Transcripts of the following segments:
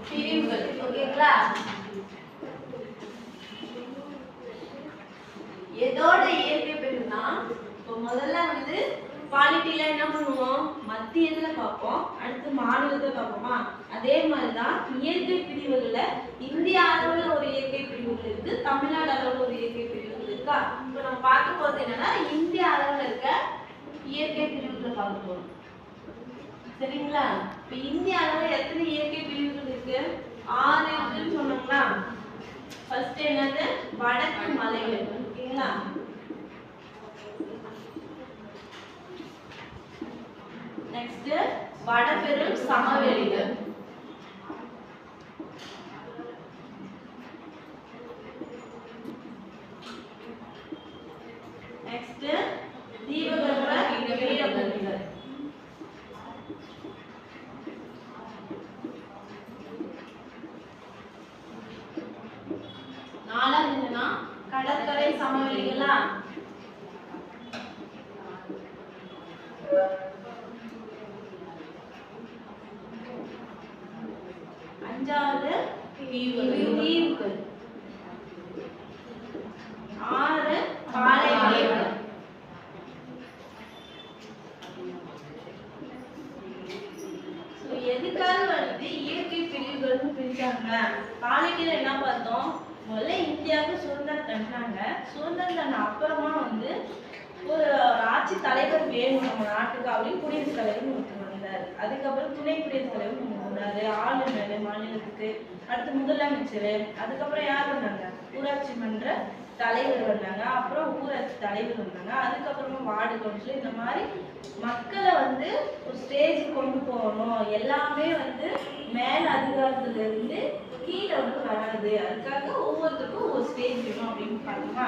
பிரிவுகள். ஓகேங்களா? எதோட இயற்கை பிரிவுனா இப்போ முதல்ல பாலிட்டில என்ன பண்ணுவோம், மத்தியத்துல பார்ப்போம், அடுத்து மாநிலத்தை பார்ப்போமா. அதே மாதிரிதான் இயற்கை பிரிவுகள்ல இந்திய அளவுல ஒரு இயற்கை பிரிவுகள் இருக்கு, தமிழ்நாடு அளவுல ஒரு இயற்கை பிரிவுகள் இருக்கா. இப்போ நம்ம பார்க்க போறது என்னன்னா இந்திய அளவுல இருக்க இயற்கை பிரிவுகளை பார்க்க போறோம். சரிங்களா? இப்ப இந்திய அளவுல எத்தனை இயற்கை பிரிவுகள் இருக்கு? 6 இருக்குன்னு சொன்னோம்னா, ஃபர்ஸ்ட் என்னது வடக்கு மலைகள். ஓகேங்களா? நெக்ஸ்ட் வடபெரும் சமவெளிகள். நெக்ஸ்ட் தீபகற்ப பீடபூமிகள். நாலாவது என்னன்னா கடற்கரை சமவெளிகளா. அஞ்சாவது தீவுகள். 6 பாலைவனங்கள். எதுக்காக இயற்கை பிரிவுகள்னு பிரிச்சாங்க? பாலிட்டில என்ன பார்த்தோம், முதல்ல இந்தியாவுக்கு சுதந்திரம் தந்தாங்க. சுதந்திரம் தந்த அப்புறமா ஒரு ஆட்சி தலைவர் வேணும் நம்ம நாட்டுக்கு அப்படின்னு குடியரசுத் தலைவர் ஒருத்தர் வந்தாரு. அதுக்கப்புறம் துணை குடியரசுத் தலைவர் ஒன்று வந்தாரு, ஆளுநர் மாநிலத்துக்கு, அடுத்து முதலமைச்சர், அதுக்கப்புறம் யார் வந்தாங்க, ஊராட்சி மன்ற தலைவர் வந்தாங்க, அப்புறம் ஊராட்சி தலைவர் வந்தாங்க, அதுக்கப்புறமா வார்டு கவுன்சிலர். இந்த மாதிரி மக்களை ஒரு ஸ்டேஜ் கொண்டு போகணும், எல்லாமே மேல அதிகாரத்துல இருந்து கீழே வராது, அதுக்காக ஒவ்வொருத்தருக்கும் ஒரு ஸ்டேஜ் வேணும் அப்படின்னு பார்த்தோமா.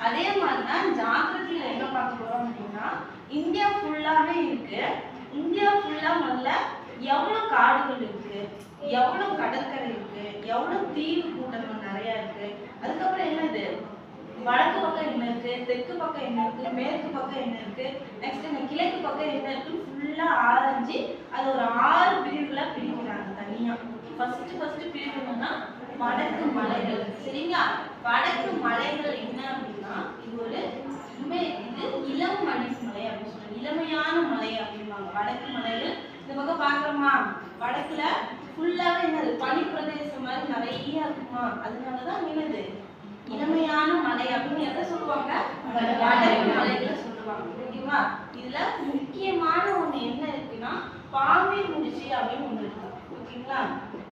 அதே மாதிரிதான் ஜாகிரபியில என்ன பார்க்க போறோம் அப்படின்னா, இந்தியா ஃபுல்லாவே இருக்கு. இந்தியா ஃபுல்லா முதல்ல எவ்வளவு காடுகள் இருக்கு, எவ்வளவு கடற்கரை இருக்கு, எவ்வளவு தீவு கூட்டங்கள் நிறைய இருக்கு, அதுக்கப்புறம் என்னது வடக்கு பக்கம் என்ன இருக்கு, தெற்கு பக்கம் என்ன இருக்கு, மேற்கு பக்கம் என்ன இருக்கு, நெக்ஸ்ட் இந்த கிழக்கு பக்கம் என்ன இருக்குன்னு ஃபுல்லா ஆராய்ச்சி அது ஒரு 6 பிரிவுகளா பிரிக்கிறாங்க தனியா. ஃபர்ஸ்ட் பிரிவுன்னா வடக்கு மலைகள். சரிங்களா? வடக்கு மலைகள் என்ன அப்படின்னா இது இளம் மலை அப்படின்னு சொல்லுவாங்க, இளமையான மலை அப்படிம்பாங்க வடக்கு மலைகள். இந்த பக்கம் பாக்குறோமா, வடக்குல ஃபுல்லாவே என்னது பனி பிரதேசம் மாதிரி நிறைய இருக்குமா, அதனாலதான் என்னது இளமையான மலை அப்படின்னு எதை சொல்லுவாங்க, வடக்கு மலைகளை சொல்லுவாங்க. ஓகேவா? இதுல முக்கியமான ஒண்ணு என்ன இருக்குன்னா பாம்பே முடிச்சு அப்படின்னு ஒண்ணு இருக்கு. ஓகேங்களா?